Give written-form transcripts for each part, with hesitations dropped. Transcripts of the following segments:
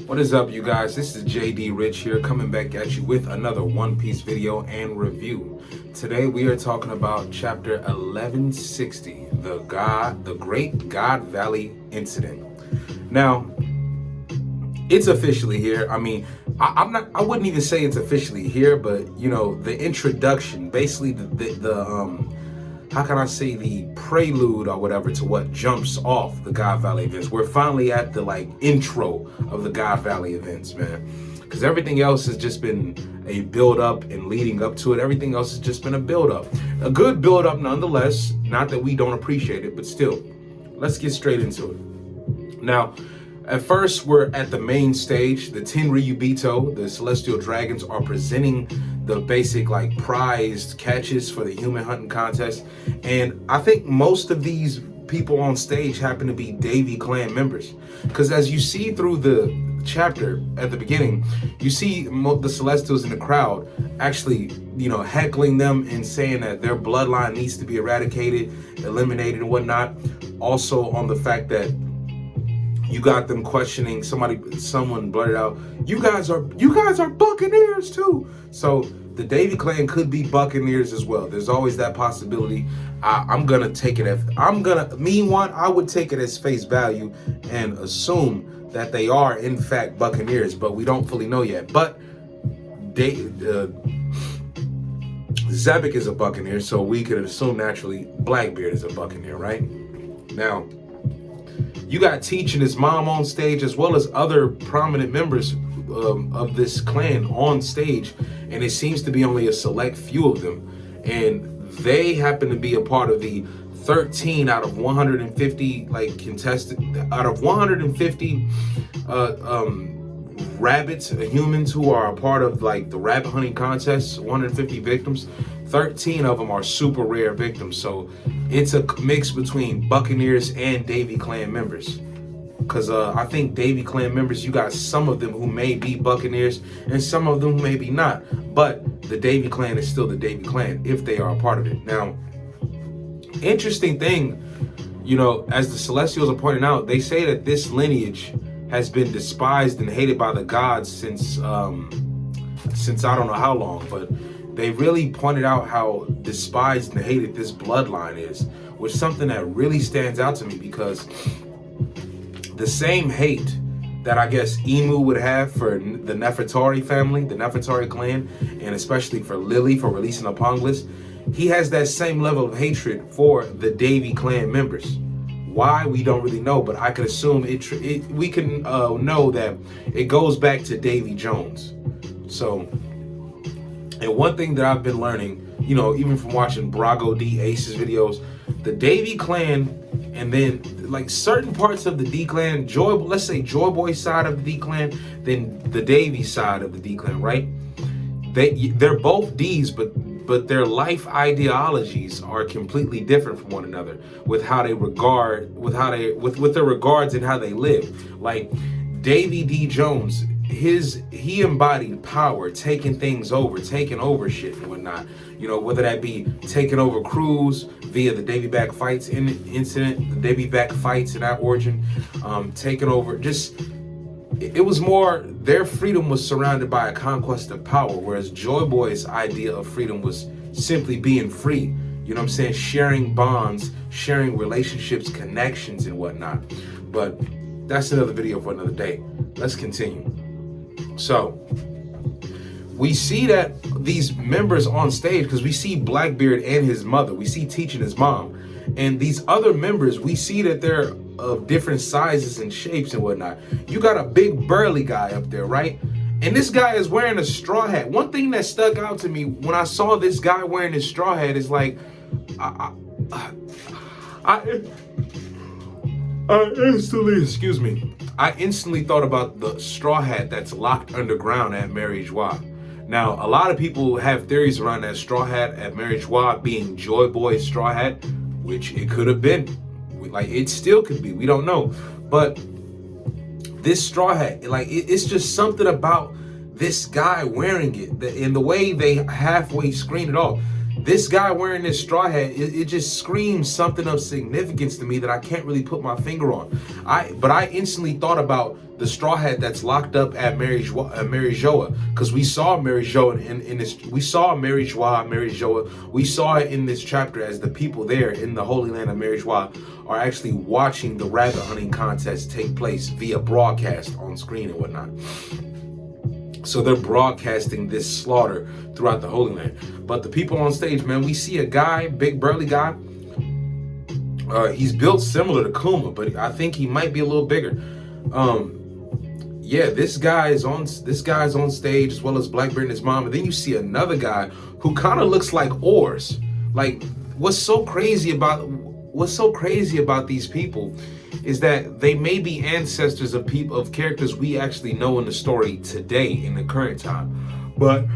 What is up, you guys? This is JD Rich here, coming back at you with another One Piece video and review. Today we are talking about chapter 1160, the Great God Valley Incident. Now, it's officially here. I mean, I wouldn't even say it's officially here, but you know, the introduction, basically the how can I say, the prelude or whatever to what jumps off the God Valley events. We're finally at the intro of the God Valley events, man. Because everything else has just been a build up and leading up to it. Everything else has just been a build up. A good build up nonetheless. Not that we don't appreciate it, but still, let's get straight into it. Now, at first, we're at the main stage. The Tenryubito, the Celestial Dragons, are presenting the basic prized catches for the human hunting contest. And I think most of these people on stage happen to be Davy Clan members. Because as you see through the chapter at the beginning, you see the Celestials in the crowd actually, heckling them and saying that their bloodline needs to be eradicated, eliminated and whatnot. Also on the fact that you got them questioning, someone blurted out, you guys are Buccaneers too. So the Davy Clan could be Buccaneers as well. There's always that possibility. I would take it as face value and assume that they are in fact Buccaneers, but we don't fully know yet. But Zebek is a Buccaneer, so we could assume naturally Blackbeard is a Buccaneer, right? Now, you got Teach and his mom on stage, as well as other prominent members of this clan on stage, and it seems to be only a select few of them, and they happen to be a part of the 13 out of 150 out of 150 humans who are a part of the rabbit hunting contest. 150 victims, 13 of them are super rare victims. So it's a mix between Buccaneers and Davy Clan members. Because I think Davy Clan members, you got some of them who may be Buccaneers and some of them who may be not. But the Davy Clan is still the Davy Clan if they are a part of it. Now, interesting thing, as the Celestials are pointing out, they say that this lineage has been despised and hated by the gods since I don't know how long, but they really pointed out how despised and hated this bloodline is, which is something that really stands out to me, because the same hate that I guess Emu would have for the Nefertari family, the Nefertari clan, and especially for Lily for releasing the Pongless, he has that same level of hatred for the Davy Clan members. Why, we don't really know, but I could assume we can know that it goes back to Davy Jones. So, and one thing that I've been learning, even from watching Brago D Ace's videos, the Davy Clan, and then certain parts of the D Clan, let's say Joy Boy's side of the D Clan, then the Davy side of the D Clan, right? They're both D's, but their life ideologies are completely different from one another with how they regard, with their regards and how they live. Like Davy D Jones, he embodied power, taking things over, taking over shit and whatnot. Whether that be taking over crews via the Davy Back Fights incident, the Davy Back Fights in that origin, taking over, it was more, their freedom was surrounded by a conquest of power, whereas Joy Boy's idea of freedom was simply being free. Sharing bonds, sharing relationships, connections and whatnot. But that's another video for another day. Let's continue. So we see that these members on stage, because we see Blackbeard and his mother, we see Teach and his mom, and these other members, we see that they're of different sizes and shapes and whatnot. You got a big burly guy up there, right? And this guy is wearing a straw hat. One thing that stuck out to me when I saw this guy wearing his straw hat is I instantly thought about the straw hat that's locked underground at Mary Joie. Now, a lot of people have theories around that straw hat at Mary Joie being Joy Boy's straw hat, which it could have been. It still could be. We don't know. But this straw hat, it's just something about this guy wearing it, and the way they halfway screen it off. This guy wearing this straw hat, it just screams something of significance to me that I can't really put my finger on. But I instantly thought about the Straw Hat that's locked up at Mary Joa, because we saw Mary Joa in this. We saw Mary Joa. We saw it in this chapter as the people there in the Holy Land of Mary Joa are actually watching the rabbit hunting contest take place via broadcast on screen and whatnot. So they're broadcasting this slaughter throughout the Holy Land. But the people on stage, man, we see a guy, big burly guy. He's built similar to Kuma, but I think he might be a little bigger. Yeah, this guy is on stage, as well as Blackbeard and his mom. And then you see another guy who kind of looks like Oars. Like, what's so crazy about these people is that they may be ancestors of characters we actually know in the story today, in the current time. But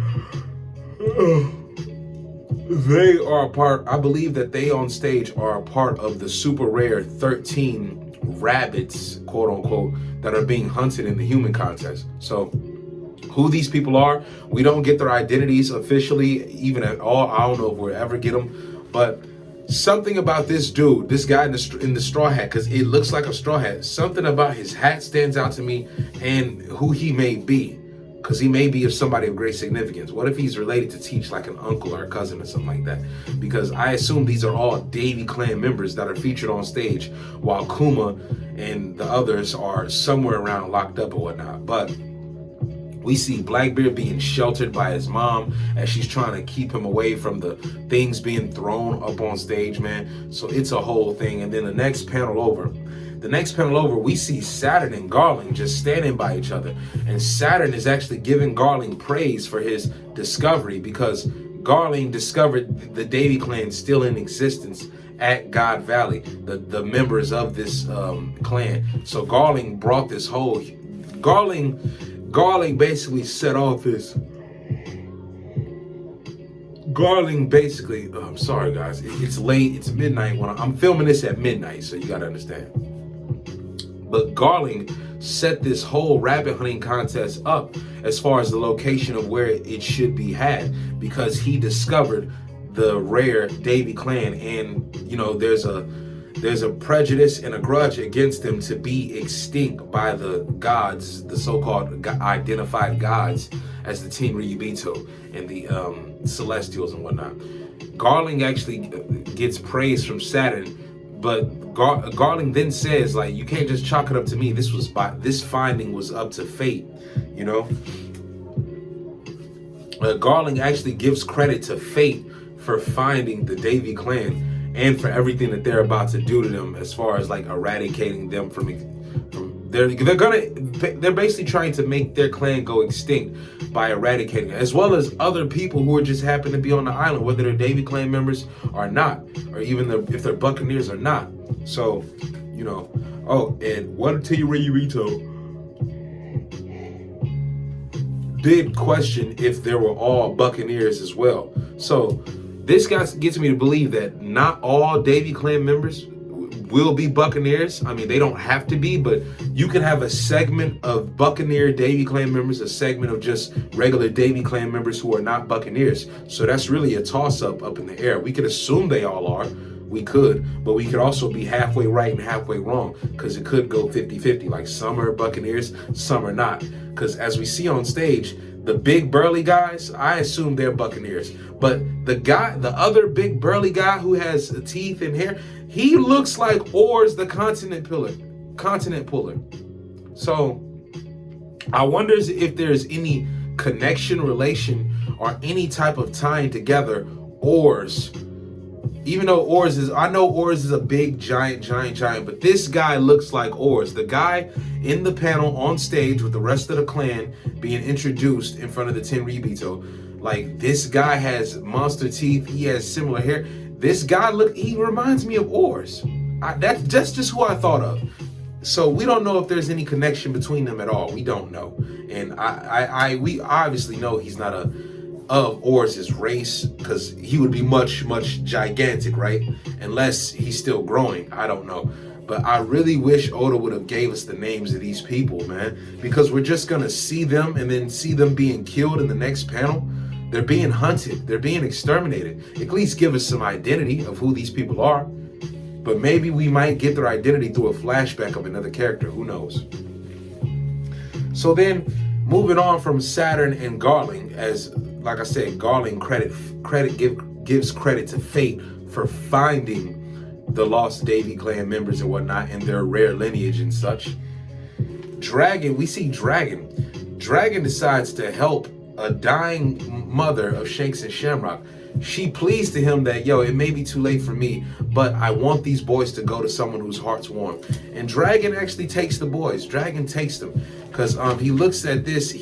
they are a part, I believe that they on stage are a part of the super rare 13 rabbits, quote unquote, that are being hunted in the human contest. So who these people are, we don't get their identities officially, even at all. I don't know if we'll ever get them, but something about this dude, this guy in the straw hat, because it looks like a straw hat, something about his hat stands out to me, and who he may be, because he may be of somebody of great significance. What if he's related to Teach, like an uncle or a cousin or something like that? Because I assume these are all Davy Clan members that are featured on stage, while Kuma and the others are somewhere around locked up or whatnot. But we see Blackbeard being sheltered by his mom as she's trying to keep him away from the things being thrown up on stage, man. So it's a whole thing. And then the next panel over, we see Saturn and Garling just standing by each other. And Saturn is actually giving Garling praise for his discovery, because Garling discovered the Davy Clan still in existence at God Valley, the members of this clan. So Garling brought this whole... Garling basically set off this... Garling basically... I'm sorry, guys. It's late. It's midnight. I'm filming this at midnight, so you got to understand. But Garling set this whole rabbit hunting contest up as far as the location of where it should be had, because he discovered the rare Davy Clan, and you know there's a prejudice and a grudge against them to be extinct by the gods, the so-called identified gods as the Team Ryubito and the Celestials and whatnot. Garling actually gets praise from Saturn, but Garling then says, like, you can't just chalk it up to me. This finding was up to fate, you know. Garling actually gives credit to fate for finding the Davy Clan and for everything that they're about to do to them, as far as like eradicating them from they're basically trying to make their clan go extinct by eradicating it, as well as other people who are just happen to be on the island, whether they're Davy Clan members or not, or even if they're Buccaneers or not. So, you know, oh, and one Team Ryubito did question if there were all Buccaneers as well. So this guy gets me to believe that not all Davy Clan members will be Buccaneers. I mean, they don't have to be, but you can have a segment of Buccaneer Davy Clan members, a segment of just regular Davy Clan members who are not Buccaneers. So that's really a toss-up up in the air. We could assume they all are. We could, but we could also be halfway right and halfway wrong, because it could go 50-50, like some are Buccaneers, some are not. Because as we see on stage, the big burly guys, I assume they're Buccaneers. But the other big burly guy who has teeth and hair, he looks like Oars, the continent puller. So I wonder if there's any connection, relation, or any type of tying together Oars. Even though I know Oars is a big, giant, but this guy looks like Oars. The guy in the panel on stage with the rest of the clan being introduced in front of the Ten Ryubito, like, this guy has monster teeth, he has similar hair. This guy, he reminds me of Oars. That's just who I thought of. So we don't know if there's any connection between them at all. We don't know. And we obviously know he's not of Oars' race, because he would be much gigantic, right? Unless he's still growing. I don't know. But I really wish Oda would have gave us the names of these people, man, because we're just gonna see them and then see them being killed in the next panel. They're being hunted, they're being exterminated. At least give us some identity of who these people are. But maybe we might get their identity through a flashback of another character, who knows? So then, moving on from Saturn and Garling, as like I said, Garling gives credit to fate for finding the lost Davy clan members and whatnot and their rare lineage and such. Dragon, we see Dragon. Dragon decides to help a dying mother of Shanks and Shamrock. She pleads to him that, yo, it may be too late for me, but I want these boys to go to someone whose heart's warm. And Dragon actually takes the boys. Dragon takes them because he looks at this.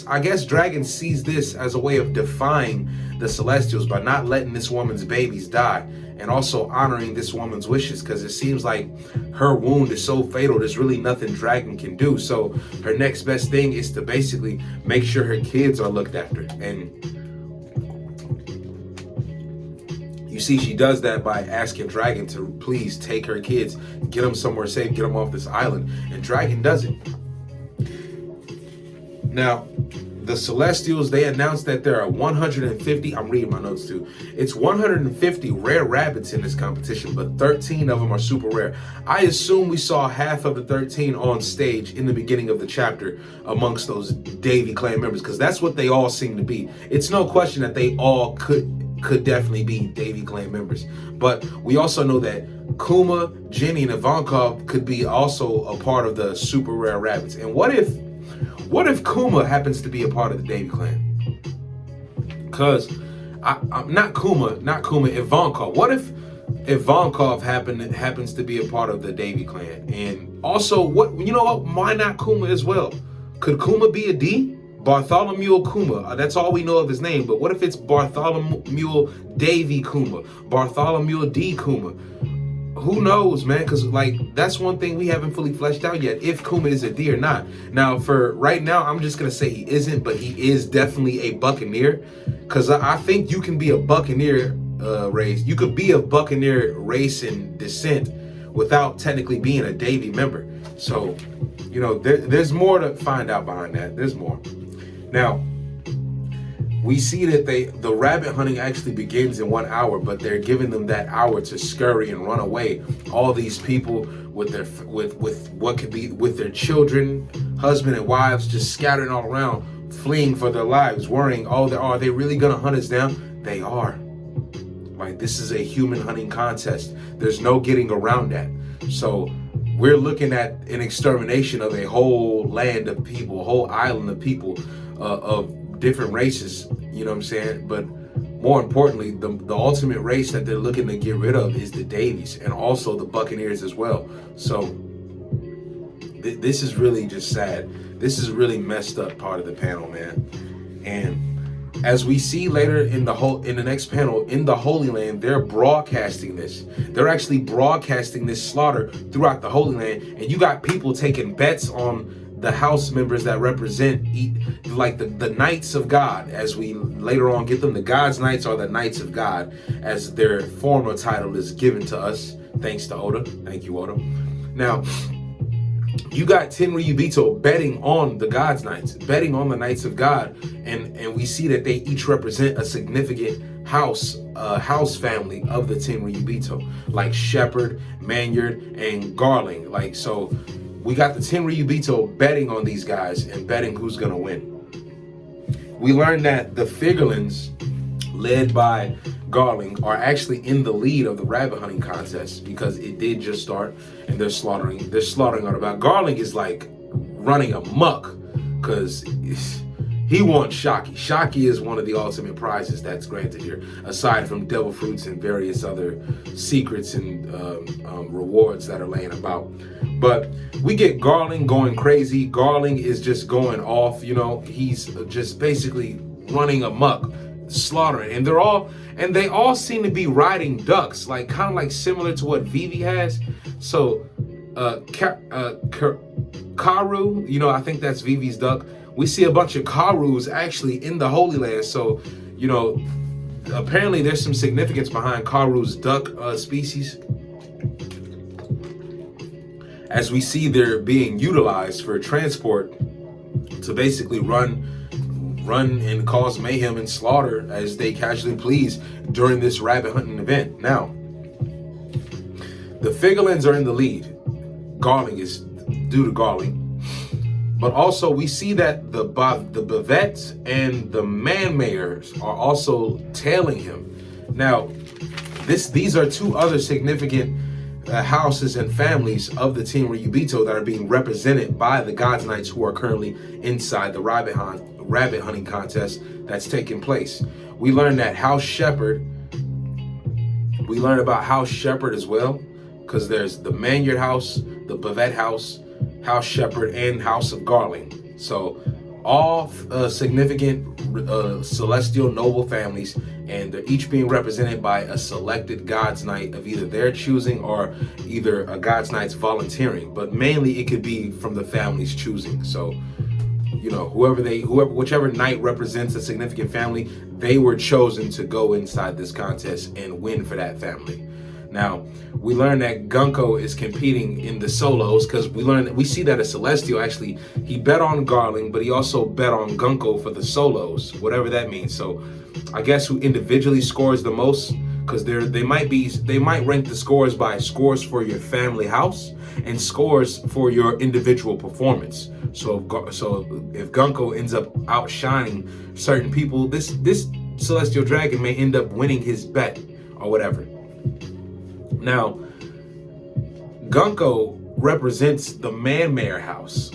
I guess Dragon sees this as a way of defying the Celestials by not letting this woman's babies die and also honoring this woman's wishes, because it seems like her wound is so fatal, there's really nothing Dragon can do. So her next best thing is to basically make sure her kids are looked after. And you see, she does that by asking Dragon to please take her kids, get them somewhere safe, get them off this island. And Dragon does it. Now, the Celestials, they announced that there are 150, I'm reading my notes too. It's 150 rare rabbits in this competition, but 13 of them are super rare. I assume we saw half of the 13 on stage in the beginning of the chapter amongst those Davy clan members, because that's what they all seem to be. It's no question that they all could definitely be Davy clan members. But we also know that Kuma, Jenny, and Ivankov could be also a part of the super rare rabbits. And what if Kuma happens to be a part of the Davy clan? Because I'm not Kuma, Ivankov. What if Ivankov happens to be a part of the Davy clan? And also, why not Kuma as well? Could Kuma be a D? Bartholomew Kuma, that's all we know of his name, but what if it's Bartholomew Davy Kuma, Bartholomew D Kuma? Who knows, man? Because that's one thing we haven't fully fleshed out yet, if Kuma is a D or not. Now, for right now, I'm just gonna say he isn't, but he is definitely a Buccaneer, because I think you can be a Buccaneer race. You could be a Buccaneer race and descent without technically being a Davy member. So, there's more to find out behind that. There's more. Now, we see that the rabbit hunting actually begins in 1 hour, but they're giving them that hour to scurry and run away. All these people with their children, husband and wives, just scattering all around, fleeing for their lives, worrying, are they really gonna hunt us down? They are. This is a human hunting contest. There's no getting around that. So we're looking at an extermination of a whole land of people, a whole island of people, of different races, you know what I'm saying? But more importantly, the ultimate race that they're looking to get rid of is the Davies, and also the Buccaneers as well. So this is really just sad. This is a really messed up part of the panel, man. And as we see later in the next panel, in the Holy Land, they're broadcasting this. They're actually broadcasting this slaughter throughout the Holy Land, and you got people taking bets on the house members that represent the Knights of God, as we later on get them. The God's Knights are the Knights of God, as their former title is given to us, thanks to Oda. Thank you, Oda. Now, you got Tenryubito betting on the God's Knights, betting on the Knights of God, and we see that they each represent a significant house family of the Tenryubito, like Shepherd, Manyard, and Garling. So we got the Tenryubito betting on these guys and betting who's gonna win. We learned that the Figurlins, led by Garling, are actually in the lead of the rabbit hunting contest, because it did just start, and they're slaughtering on about. Garling is running amok because he wants Shaki. Shaki is one of the ultimate prizes that's granted here, aside from devil fruits and various other secrets and rewards that are laying about. But we get Garling going crazy. Garling is just going off, he's just basically running amok, slaughtering, and they all seem to be riding ducks, kind of similar to what Vivi has. So Karu, I think that's Vivi's duck. We see a bunch of Karus actually in the Holy Land. So, apparently there's some significance behind Karu's duck species, as we see they're being utilized for transport to basically run and cause mayhem and slaughter as they casually please during this rabbit hunting event. Now, the Figurlins are in the lead. Garling is due to Garling. But also we see that the Bavets and the Man Mayors are also tailing him. Now, these are two other significant houses and families of the Team Ryubito that are being represented by the Gods Knights who are currently inside the rabbit hunting contest that's taking place. We learned that House Shepherd. We learned about House Shepherd as well, because there's the Manyard House, the Bavet House, House Shepherd, and House of Garling. So all significant celestial noble families, and they're each being represented by a selected God's Knight of either their choosing or either a God's Knight's volunteering. But mainly it could be from the family's choosing. So, you know, whichever knight represents a significant family, they were chosen to go inside this contest and win for that family. Now, we learned that Gunko is competing in the solos because we see that a Celestial actually, he bet on Garling, but he also bet on Gunko for the solos, whatever that means. So I guess who individually scores the most, because they might rank the scores by scores for your family house and scores for your individual performance. So if Gunko ends up outshining certain people, this Celestial Dragon may end up winning his bet or whatever. Now, Gunko represents the Man Mayor house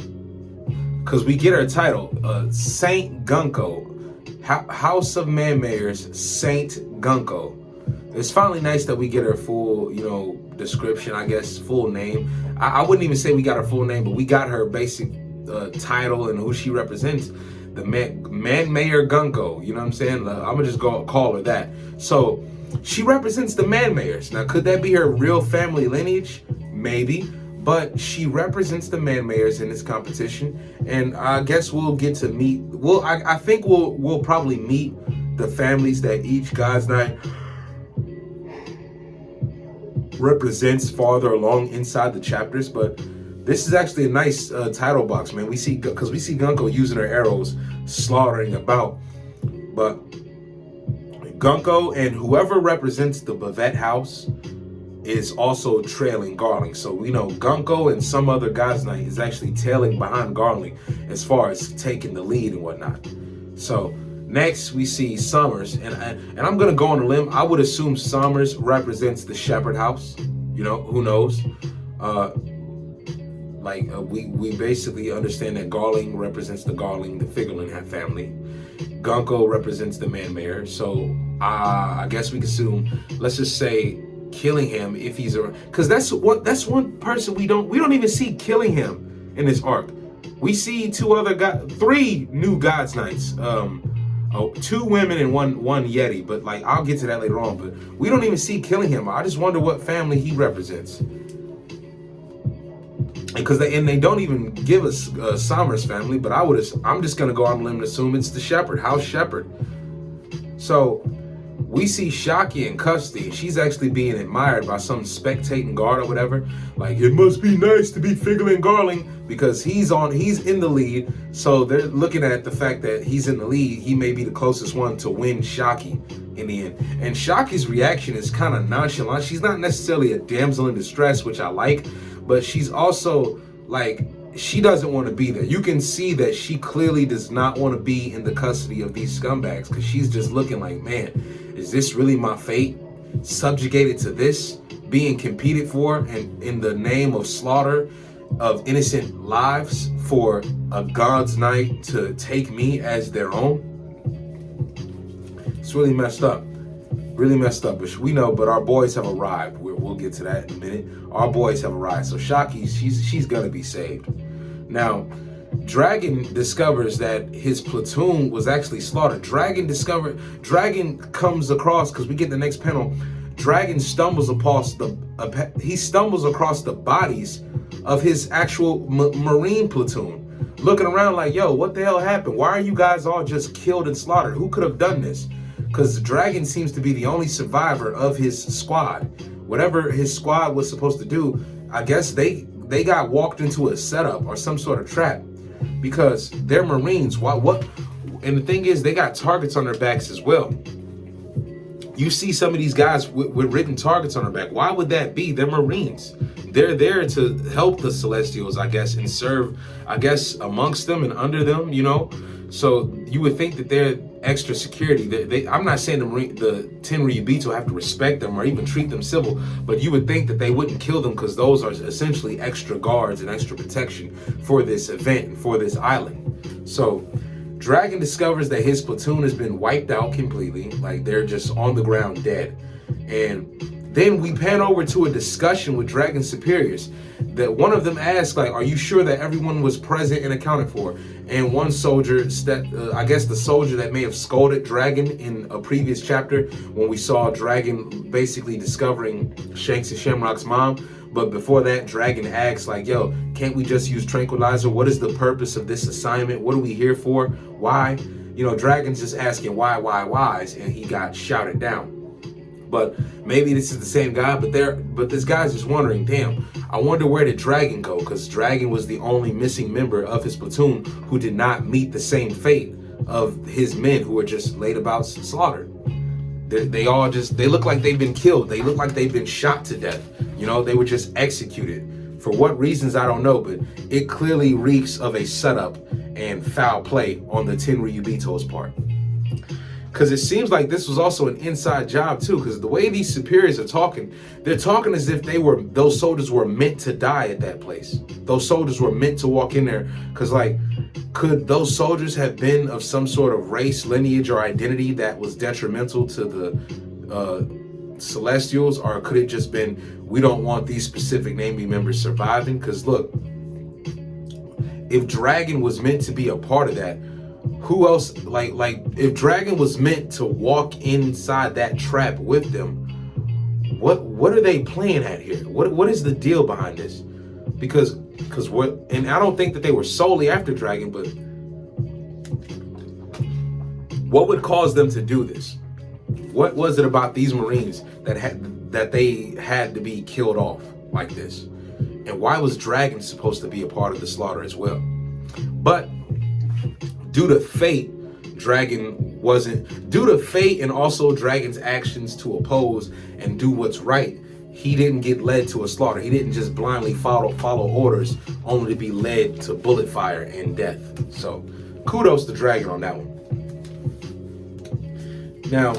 because we get our title, Saint Gunko, House of Man Mayors, Saint Gunko. It's finally nice that we get her full, description, I guess, full name. I wouldn't even say we got her full name, but we got her basic title and who she represents. The Man Mayor Gunko, you know what I'm saying? I'm gonna just go call her that. So she represents the Man Mayors. Now, could that be her real family lineage? Maybe, but she represents the Man Mayors in this competition, and I guess we'll get to meet. I think we'll probably meet the families that each God's Knight represents farther along inside the chapters. But this is actually a nice title box, man. We see Gunko using her arrows, slaughtering about, but Gunko and whoever represents the Bavet house is also trailing Garling. So we know Gunko and some other God's Knight is actually tailing behind Garling as far as taking the lead and whatnot. So next we see Summers, and I'm gonna go on a limb. I would assume Summers represents the Shepherd house. Who knows? We basically understand that Garling represents the Figurlin family. Gunko represents the Man Mayor. So I guess we can assume, let's just say, killing him if he's around, because that's one person we don't even see killing him in this arc. We see three new God's Knights, 2 women and one Yeti, but I'll get to that later on. But we don't even see killing him. I just wonder what family he represents. Because they don't even give us Somers family, but I'm just gonna go on a limb and assume it's the Shepherd, House Shepherd. So we see Shaki in custody. She's actually being admired by some spectating guard or whatever. It must be nice to be Figurlin Garling because he's in the lead. So they're looking at the fact that he's in the lead. He may be the closest one to win Shaki in the end. And Shaki's reaction is kind of nonchalant. She's not necessarily a damsel in distress, which I like, but she's also she doesn't want to be there. You can see that she clearly does not want to be in the custody of these scumbags, because she's just looking like, man, is this really my fate? Subjugated to this, being competed for, and in the name of slaughter of innocent lives for a God's Knight to take me as their own? It's really messed up. Really messed up, but our boys have arrived. We'll get to that in a minute. Our boys have arrived. So Shaki, she's gonna be saved. Now, Dragon discovers that his platoon was actually slaughtered. Dragon comes across, because we get the next panel. Dragon stumbles across the bodies of his actual Marine platoon, looking around like, yo, what the hell happened? Why are you guys all just killed and slaughtered? Who could have done this? Because Dragon seems to be the only survivor of his squad. Whatever his squad was supposed to do, I guess they got walked into a setup or some sort of trap, because they're Marines. What? And the thing is, they got targets on their backs as well. You see some of these guys with written targets on their back. Why would that be? They're Marines. they're there to help the Celestials, I guess, and serve, I guess, amongst them and under them, you know. So you would think that they're extra security. I'm not saying the 10 Ryubito have to respect them or even treat them civil, but you would think that they wouldn't kill them because those are essentially extra guards and extra protection for this event and for this island. So Dragon discovers that his platoon has been wiped out completely, like they're just on the ground dead. And then we pan over to a discussion with Dragon's superiors that one of them asks, like, are you sure that everyone was present and accounted for? And one soldier, I guess the soldier that may have scolded Dragon in a previous chapter when we saw Dragon basically discovering Shanks and Shamrock's mom. But before that, Dragon asks, like, yo, can't we just use tranquilizer? What is the purpose of this assignment? What are we here for? Why? You know, Dragon's just asking why's, and he got shouted down. But maybe this is the same guy, but this guy's just wondering, damn, I wonder where did Dragon go? Because Dragon was the only missing member of his platoon who did not meet the same fate of his men who were just laid about slaughtered. They look like they've been killed. They look like they've been shot to death. You know, they were just executed. For what reasons, I don't know, but it clearly reeks of a setup and foul play on the 10 Ryubito's part. Because it seems like this was also an inside job too, because the way these superiors are talking, they're talking as if those soldiers were meant to die at that place. Those soldiers were meant to walk in there, because like, could those soldiers have been of some sort of race, lineage, or identity that was detrimental to the Celestials, or could it just been, we don't want these specific Navy members surviving? Because look, if Dragon was meant to be a part of that, who else, like if Dragon was meant to walk inside that trap with them, what are they playing at here? What is the deal behind this? Because what, and I don't think that they were solely after Dragon, but what would cause them to do this? What was it about these Marines that they had to be killed off like this? And why was Dragon supposed to be a part of the slaughter as well? But due to fate, Dragon wasn't. Due to fate and also Dragon's actions to oppose and do what's right, he didn't get led to a slaughter. He didn't just blindly follow orders only to be led to bullet fire and death. So kudos to Dragon on that one. Now,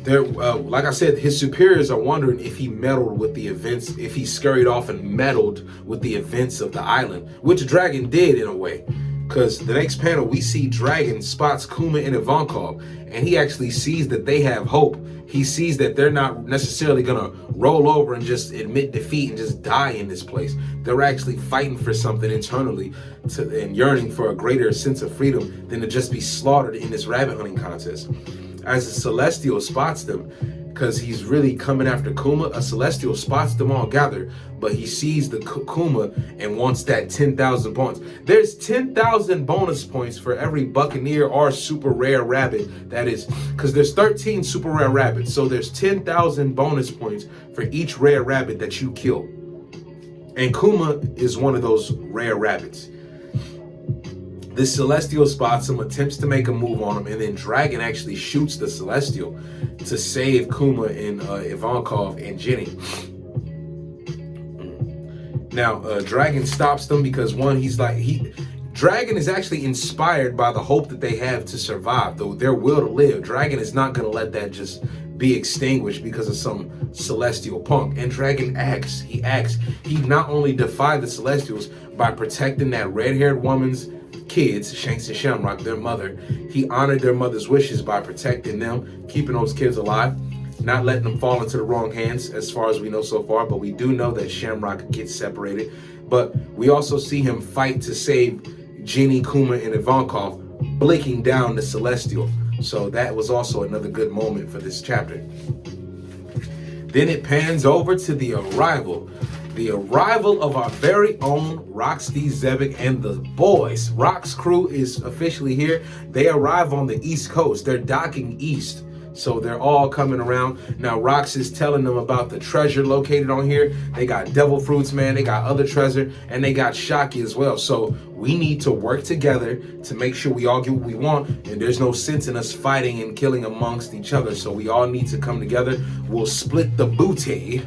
like I said, his superiors are wondering if he meddled with the events, if he scurried off and meddled with the events of the island, which Dragon did in a way. Because the next panel, we see Dragon spots Kuma and Ivankov, and he actually sees that they have hope. He sees that they're not necessarily going to roll over and just admit defeat and just die in this place. They're actually fighting for something internally and yearning for a greater sense of freedom than to just be slaughtered in this rabbit hunting contest. As a Celestial spots them, because he's really coming after Kuma, a Celestial spots them all gathered, but he sees the Kuma and wants that 10,000 points. There's 10,000 bonus points for every Buccaneer or super rare rabbit that is, because there's 13 super rare rabbits, so there's 10,000 bonus points for each rare rabbit that you kill. And Kuma is one of those rare rabbits. The Celestial spots him, attempts to make a move on him, and then Dragon actually shoots the Celestial to save Kuma and Ivankov and Jenny. Now, Dragon stops them because one, Dragon is actually inspired by the hope that they have to survive, though their will to live. Dragon is not going to let that just be extinguished because of some Celestial punk. And Dragon acts. He not only defied the Celestials by protecting that red-haired woman's kids, Shanks and Shamrock, their mother. He honored their mother's wishes by protecting them, keeping those kids alive, not letting them fall into the wrong hands as far as we know so far, but we do know that Shamrock gets separated. But we also see him fight to save Jenny, Kuma, and Ivankov, blinking down the Celestial. So that was also another good moment for this chapter. Then it pans over to the arrival of our very own Roxy Zebek and the boys. Rock's crew is officially here. They arrive on the East Coast. They're docking east So they're all coming around. Now Rox is telling them about the treasure located on here. They got devil fruits, man. They got other treasure, and they got Shocky as well. So we need to work together to make sure we all get what we want, and there's no sense in us fighting and killing amongst each other. So we all need to come together. We'll split the booty,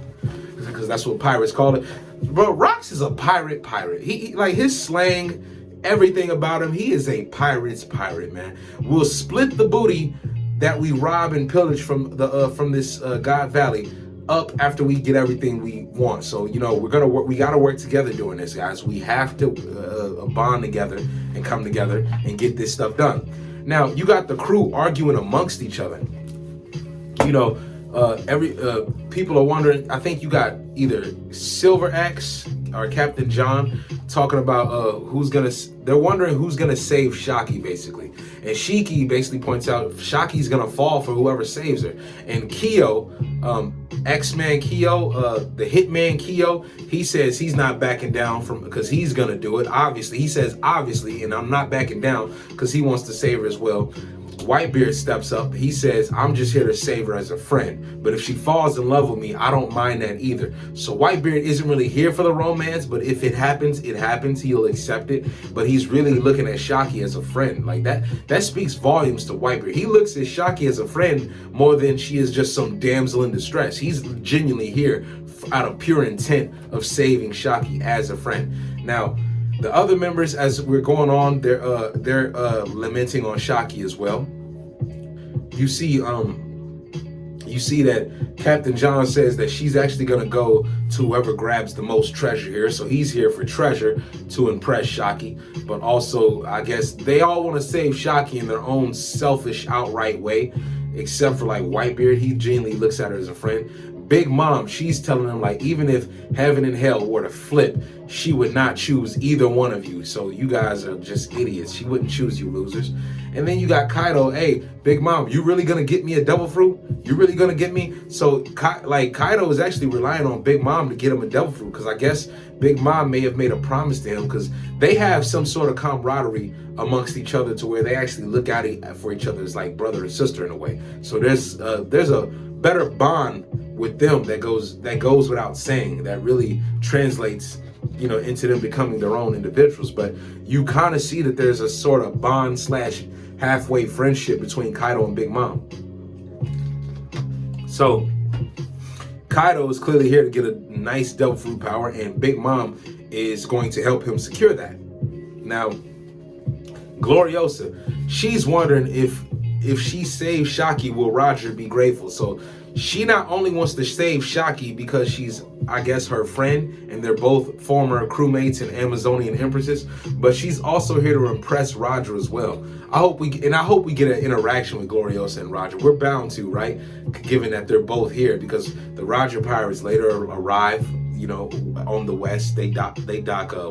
because that's what pirates call it. Bro, Rox is a pirate. He like his slang, everything about him, he is a pirate's pirate, man. We'll split the booty that we rob and pillage from this God Valley up after we get everything we want. So, you know, we gotta work together doing this, guys. We have to bond together and come together and get this stuff done. Now, you got the crew arguing amongst each other. You know, people are wondering, I think you got either Silver Axe or Captain John talking about they're wondering who's gonna save Shocky, basically. And Shiki basically points out Shocky's gonna fall for whoever saves her. And Kyo, X-Man Kyo, the Hitman Kyo, he says he's not backing down because he's gonna do it. Obviously, he says obviously, and I'm not backing down because he wants to save her as well. Whitebeard steps up. He says, I'm just here to save her as a friend. But if she falls in love with me, I don't mind that either. So Whitebeard isn't really here for the romance, but if it happens, it happens. He'll accept it. But he's really looking at Shocky as a friend. Like that speaks volumes to Whitebeard. He looks at Shocky as a friend more than she is just some damsel in distress. He's genuinely here out of pure intent of saving Shocky as a friend. Now, the other members, as we're going on, they're lamenting on Shocky as well. You see that Captain John says that she's actually gonna go to whoever grabs the most treasure here. So he's here for treasure to impress Shocky. But also, I guess they all want to save Shocky in their own selfish, outright way, except for like Whitebeard. He genuinely looks at her as a friend. Big Mom, she's telling him, like, even if heaven and hell were to flip, she would not choose either one of you. So you guys are just idiots. She wouldn't choose you losers. And then you got Kaido. Hey, Big Mom, you really gonna get me a devil fruit? You really gonna get me? So Kaido is actually relying on Big Mom to get him a devil fruit, because I guess Big Mom may have made a promise to him, because they have some sort of camaraderie amongst each other to where they actually look out for each other as like brother and sister in a way. So there's a better bond with them that goes without saying, that really translates, you know, into them becoming their own individuals. But you kind of see that there's a sort of bond / halfway friendship between Kaido and Big Mom. So Kaido is clearly here to get a nice devil fruit power, and Big Mom is going to help him secure that. Now, Gloriosa, she's wondering if she saves Shocky, will Roger be grateful? So she not only wants to save Shocky because she's, I guess, her friend, and they're both former crewmates and Amazonian empresses, but she's also here to impress Roger as well. I hope we get an interaction with Gloriosa and Roger. We're bound to, right? Given that they're both here, because the Roger pirates later arrive, you know, on the west. They dock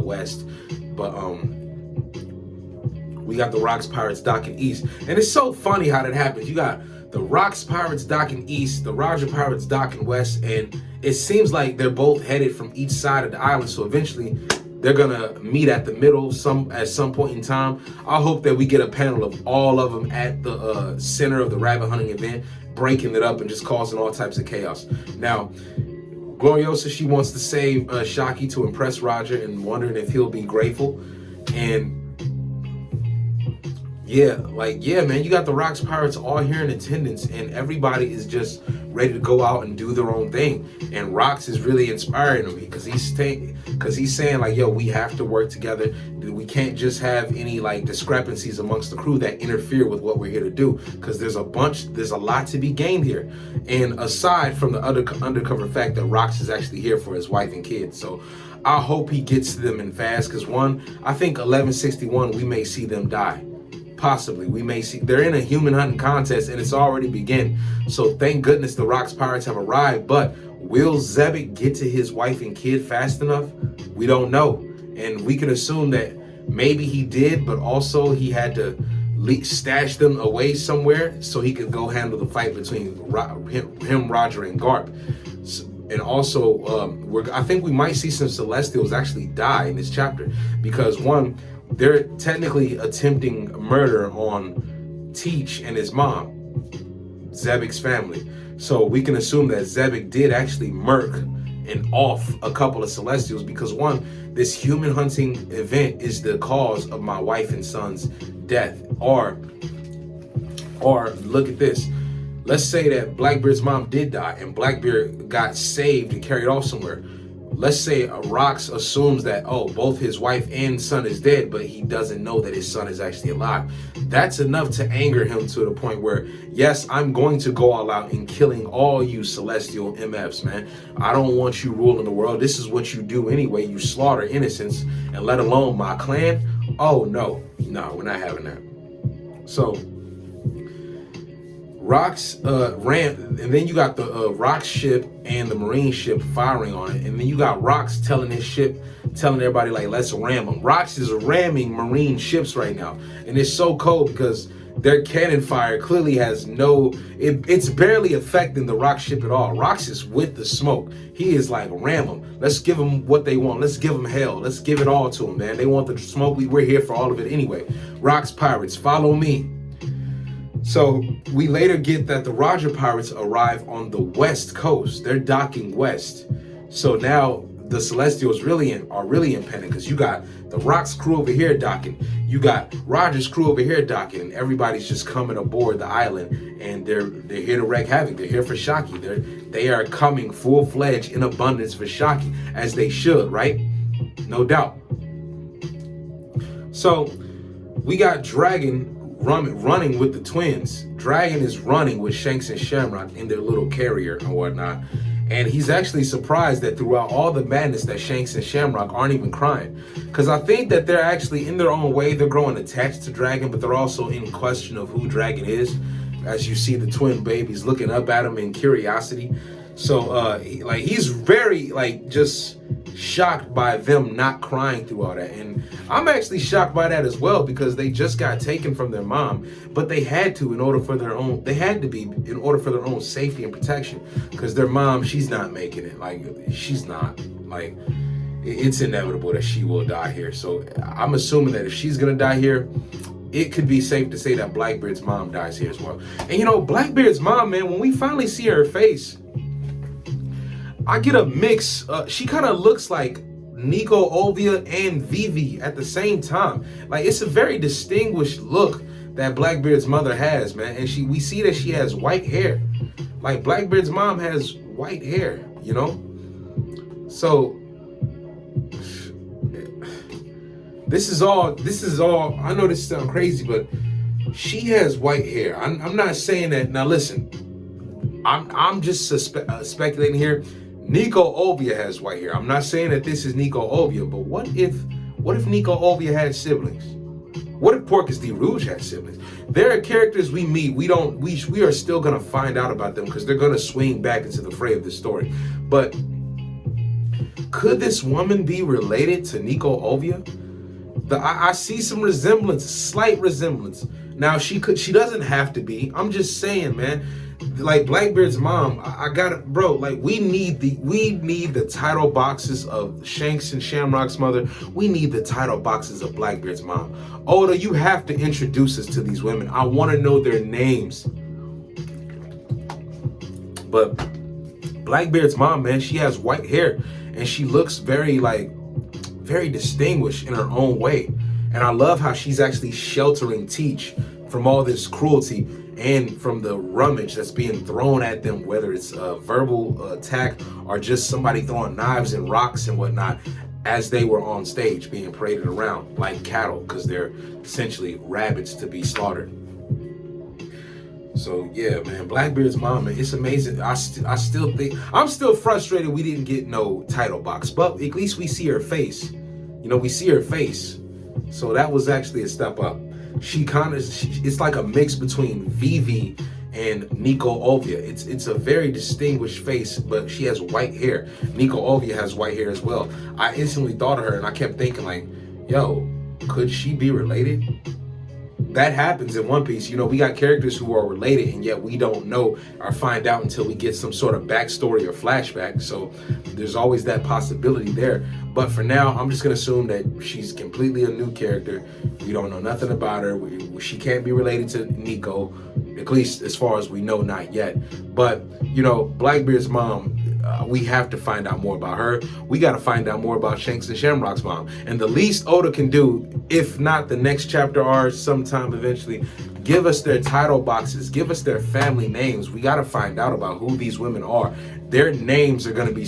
west, but we got the Rox pirates docking east, and it's so funny how that happens. You got the Rox pirates docking east, the Roger pirates docking west, and it seems like they're both headed from each side of the island. So eventually, they're gonna meet at the middle at some point in time. I hope that we get a panel of all of them at the center of the rabbit hunting event, breaking it up and just causing all types of chaos. Now, Gloriosa, she wants to save Shocky to impress Roger, and wondering if he'll be grateful. And yeah, man, you got the Rox pirates all here in attendance, and everybody is just ready to go out and do their own thing. And Rox is really inspiring me, because he's saying like, yo, we have to work together. We can't just have any like discrepancies amongst the crew that interfere with what we're here to do, because there's a lot to be gained here. And aside from the undercover fact that Rox is actually here for his wife and kids. So I hope he gets to them in fast, because I think 1161, we may see them die. Possibly, we may see they're in a human hunting contest, and it's already begun. So thank goodness the Rox pirates have arrived. But will Zebek get to his wife and kid fast enough? We don't know, and we can assume that maybe he did, but also he had to stash them away somewhere so he could go handle the fight between him, Roger, and Garp. And also, I think we might see some Celestials actually die in this chapter, because one, they're technically attempting murder on Teach and his mom. Zebek's family. So we can assume that Zebek did actually murk and off a couple of Celestials because one, this human hunting event is the cause of my wife and son's death. Or look at this. Let's say that Blackbeard's mom did die and Blackbeard got saved and carried off somewhere. Let's say Rox assumes that, oh, both his wife and son is dead, but he doesn't know that his son is actually alive. That's enough to anger him to the point where, yes, I'm going to go all out in killing all you Celestial MFs, man. I don't want you ruling the world. This is what you do anyway. You slaughter innocents, and let alone my clan. Oh, no, we're not having that. So Rox ran, and then you got the Rox ship and the Marine ship firing on it, and then you got Rox telling everybody like, let's ram them. Rox is ramming Marine ships right now, and it's so cold because their cannon fire clearly has it's barely affecting the Rox ship at all. Rox is with the smoke. He is like, ram them. Let's give them what they want. Let's give them hell. Let's give it all to them, man. They want the smoke. We're here for all of it anyway. Rox pirates, follow me. So we later get that the Roger pirates arrive on the west coast. They're docking west. So now the Celestials are really in panic because you got the Rox crew over here docking. You got Roger's crew over here docking, and everybody's just coming aboard the island, and they're here to wreak havoc. They're here for Shaki. They are coming full-fledged in abundance for Shaki, as they should, right? No doubt. So we got Dragon running with the twins. Dragon is running with Shanks and Shamrock in their little carrier and whatnot. And he's actually surprised that throughout all the madness that Shanks and Shamrock aren't even crying. Because I think that they're actually, in their own way, they're growing attached to Dragon, but they're also in question of who Dragon is. As you see the twin babies looking up at him in curiosity. So he's very just shocked by them not crying through all that. And I'm actually shocked by that as well, because they just got taken from their mom, but they had to in order for their own safety and protection, because their mom, she's not making it. She's not. It's inevitable that she will die here. So I'm assuming that if she's gonna die here, it could be safe to say that Blackbeard's mom dies here as well. And Blackbeard's mom, man, when we finally see her face, I get a mix. She kind of looks like Nico, Ovia, and Vivi at the same time. It's a very distinguished look that Blackbeard's mother has, man. And we see that she has white hair. Blackbeard's mom has white hair, So this is all, I know this sounds crazy, but she has white hair. I'm not saying that. Now listen, I'm just speculating here. Nico Ovia has white hair. I'm not saying that this is Nico Ovia, but what if Nico Ovia had siblings? What if Porcus D. Rouge had siblings? There are characters we meet, we are still gonna find out about them because they're gonna swing back into the fray of this story. But could this woman be related to Nico Ovia? I see some resemblance, slight resemblance. Now she doesn't have to be. I'm just saying, man. Blackbeard's mom, I got it, bro. We need the title boxes of Shanks and Shamrock's mother. We need the title boxes of Blackbeard's mom. Oda, you have to introduce us to these women. I want to know their names. But Blackbeard's mom, man, she has white hair and she looks very distinguished in her own way. And I love how she's actually sheltering Teach from all this cruelty and from the rummage that's being thrown at them, whether it's a verbal attack or just somebody throwing knives and rocks and whatnot as they were on stage being paraded around like cattle, because they're essentially rabbits to be slaughtered. So yeah, man, Blackbeard's mom, man, it's amazing. I still think, I'm still frustrated we didn't get no title box, but at least we see her face. We see her face. So that was actually a step up. It's like a mix between Vivi and Nico Ovia. It's a very distinguished face, but she has white hair. Nico Ovia has white hair as well. I instantly thought of her and I kept thinking yo, could she be related? that happens in One Piece. You know, we got characters who are related and yet we don't know or find out until we get some sort of backstory or flashback. So there's always that possibility there. But for now, I'm just gonna assume that she's completely a new character. We don't know nothing about her. She can't be related to Nico, at least as far as we know, not yet. But, you know, Blackbeard's mom, we have to find out more about her. We got to find out more about Shanks and Shamrock's mom. And the least Oda can do, if not the next chapter or sometime eventually, give us their title boxes, give us their family names. We got to find out about who these women are. Their names are going to be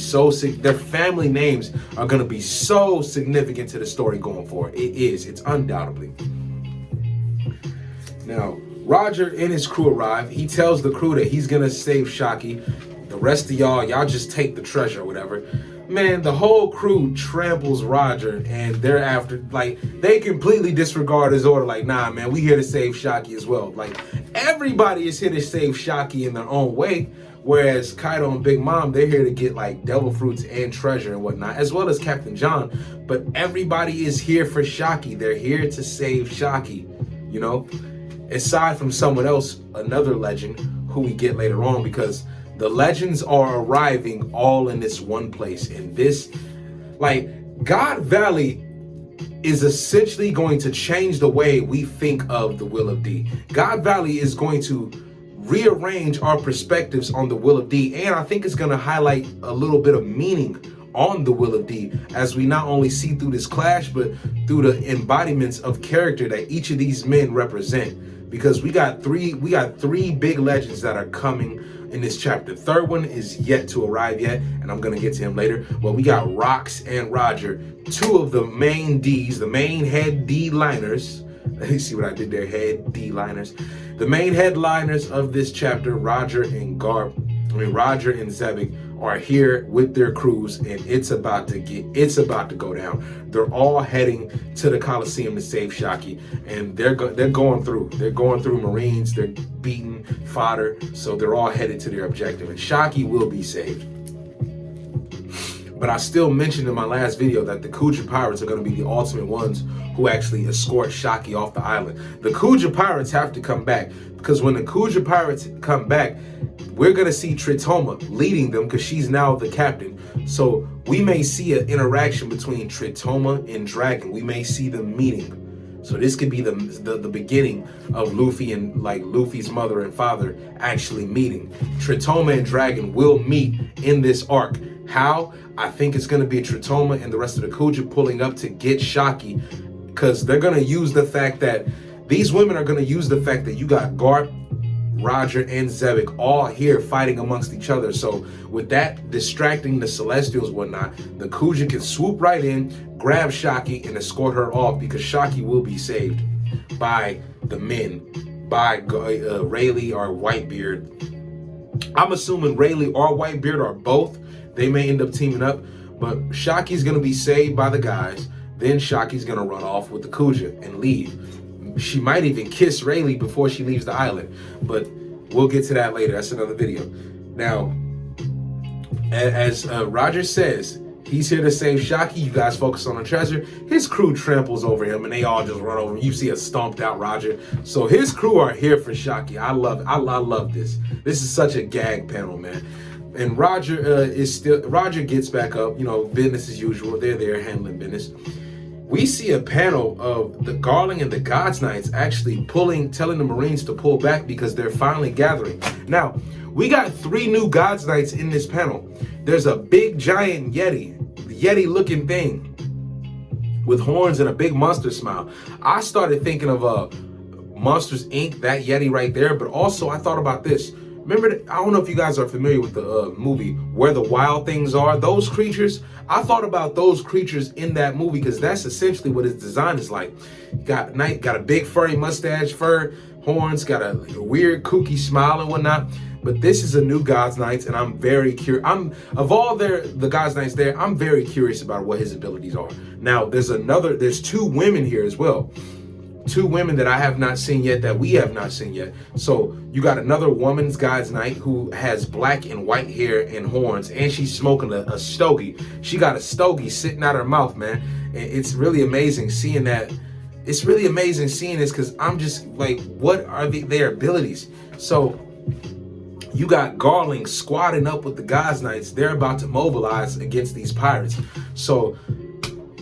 their family names are going to be so significant to the story going forward. It's undoubtedly. Now, Roger and his crew arrive. He tells the crew that he's going to save Shaki. The rest of y'all just take the treasure or whatever. Man, the whole crew tramples Roger, and they're after, like, they completely disregard his order. Like, nah, man, we here to save Shaki as well. Like, everybody is here to save Shaki in their own way. Whereas Kaido and Big Mom, they're here to get, like, devil fruits and treasure and whatnot, as well as Captain John. But everybody is here for Shaki. They're here to save Shaki, you know? Aside from someone else, another legend, who we get later on, because the legends are arriving all in this one place. And this, like, God Valley is essentially going to change the way we think of the Will of D. God Valley is going to rearrange our perspectives on the Will of D. And I think it's going to highlight a little bit of meaning on the Will of D, as we not only see through this clash, but through the embodiments of character that each of these men represent. Because we got three big legends that are coming in this chapter. Third one is yet to arrive yet, and I'm gonna get to him later. But we got Rox and Roger, two of the main D's, the main head D-liners. Let me see what I did there, head D-liners. The main headliners of this chapter, Roger and Zebek, are here with their crews, and it's about to go down. They're all heading to the Coliseum to save Shaki, and they're going through Marines, they're beating fodder, so they're all headed to their objective, and Shaki will be saved. But I still mentioned in my last video that the Kuja Pirates are going to be the ultimate ones who actually escort Shaki off the island. The Kuja Pirates have to come back, because when the Kuja Pirates come back, we're going to see Tritoma leading them, because she's now the captain. So we may see an interaction between Tritoma and Dragon. We may see them meeting. So this could be the beginning of Luffy and, like, Luffy's mother and father actually meeting. Tritoma and Dragon will meet in this arc. How? I think it's going to be Tritoma and the rest of the Kuja pulling up to get Shaki, because they're going to use the fact that these women are going to use the fact that you got Garp, Roger, and Zebek all here fighting amongst each other. So with that distracting the Celestials and whatnot, the Kuja can swoop right in, grab Shaki, and escort her off, because Shaki will be saved by the men, by Rayleigh or Whitebeard. I'm assuming Rayleigh or Whitebeard or both. They may end up teaming up, but Shaki's going to be saved by the guys. Then Shaki's going to run off with the Kuja and leave. She might even kiss Rayleigh before she leaves the island, but we'll get to that later. That's another video. Now, as Roger says, he's here to save Shaki. You guys focus on the treasure. His crew tramples over him, and they all just run over him. You see a stomped out Roger. So his crew are here for Shaki. I love this. This is such a gag panel, man. And Roger gets back up. You know, business as usual. They're there handling business. We see a panel of the Garling and the Gods Knights actually telling the Marines to pull back because they're finally gathering. Now, we got 3 new Gods Knights in this panel. There's a big giant Yeti-looking thing with horns and a big monster smile. I started thinking of Monsters Inc., that Yeti right there, but also I thought about this. Remember, I don't know if you guys are familiar with the movie Where the Wild Things Are. Those creatures, I thought about those creatures in that movie, because that's essentially what his design is like. Got a big furry mustache, fur, horns, got a weird kooky smile and whatnot. But this is a new Gods Knights, and I'm very curious. Of all the Gods Knights there, I'm very curious about what his abilities are. Now, there's 2 women here as well. 2 women that I have not seen yet, that we have not seen yet. So you got another woman's Gods Knight who has black and white hair and horns, and she's smoking a stogie. She got a stogie sitting out her mouth, man. And it's really amazing seeing that. it's really amazing seeing this because I'm just like, what are their abilities? So you got Garling squatting up with the God's Knights. They're about to mobilize against these pirates. So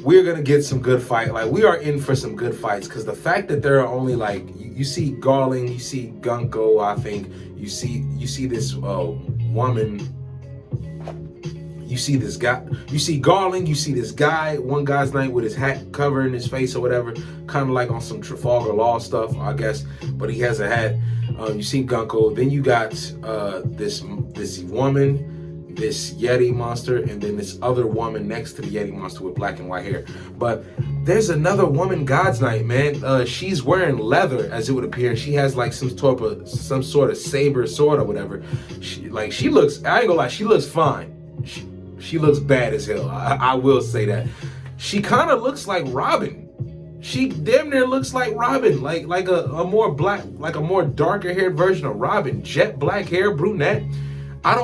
we're gonna get some good fight. Like, we are in for some good fights because the fact that there are only like you see Garling, you see Gunko, I think you see this woman. You see this guy, you see Garling, you see this guy, one God's Knight with his hat covering his face or whatever, kind of like on some Trafalgar Law stuff, I guess, but he has a hat. You see Gunko, then you got this woman, this Yeti monster, and then this other woman next to the Yeti monster with black and white hair. But there's another woman God's Knight, man. She's wearing leather, as it would appear. She has like some sort of saber sword or whatever. She looks, I ain't gonna lie, she looks fine. She looks bad as hell. I will say that. She kind of looks like Robin. She damn near looks like Robin, like a more black, like a more darker haired version of Robin. Jet black hair, brunette.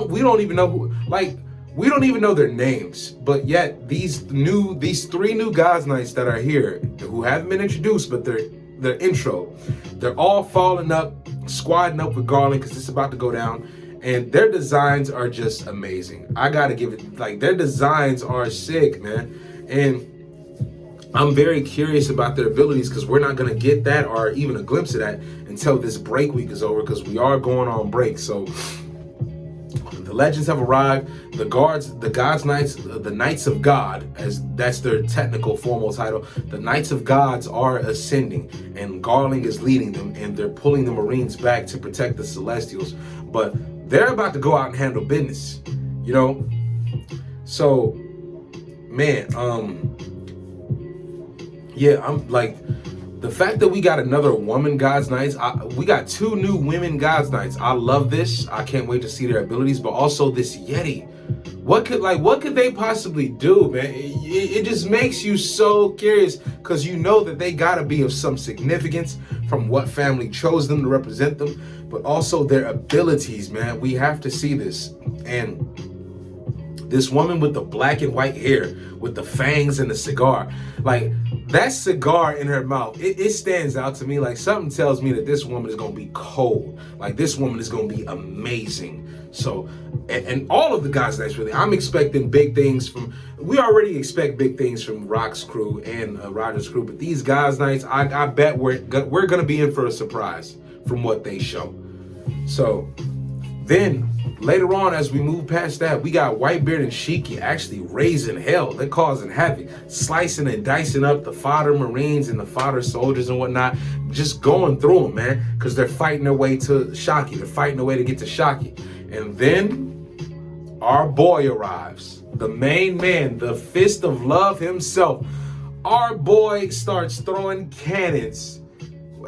We don't even know we don't even know their names. But yet these three new God's Knights that are here, who haven't been introduced, but they're intro, they're all falling up, squadding up with Garland because it's about to go down. And their designs are just amazing. I gotta give it, like, their designs are sick, man. And I'm very curious about their abilities because we're not gonna get that or even a glimpse of that until this break week is over, because we are going on break. So the legends have arrived. The God's Knights, the Knights of God, as that's their technical formal title. The Knights of Gods are ascending, and Garling is leading them, and they're pulling the Marines back to protect the Celestials. But they're about to go out and handle business, you know? So, man, yeah, I'm like, the fact that we got another woman God's Knights, we got two new women God's Knights. I love this. I can't wait to see their abilities, but also this Yeti. What could they possibly do, man? It just makes you so curious, because you know that they gotta be of some significance from what family chose them to represent them, but also their abilities, man. We have to see this. And this woman with the black and white hair, with the fangs and the cigar, like, that cigar in her mouth, it stands out to me. Like, something tells me that this woman is gonna be cold. Like, this woman is gonna be amazing. So, and all of the God's Knights, really, I'm expecting big things from, we already expect big things from Rock's crew and Roger's crew, but these God's Knights, I bet we're gonna be in for a surprise from what they show. So then later on, as we move past that, we got Whitebeard and Shiki actually raising hell. They're causing havoc, slicing and dicing up the fodder Marines and the fodder soldiers and whatnot, just going through them, man, because they're fighting their way to Shaki. They're fighting their way to get to Shaki. And then our boy arrives, the main man, the fist of love himself. Our boy starts throwing cannons,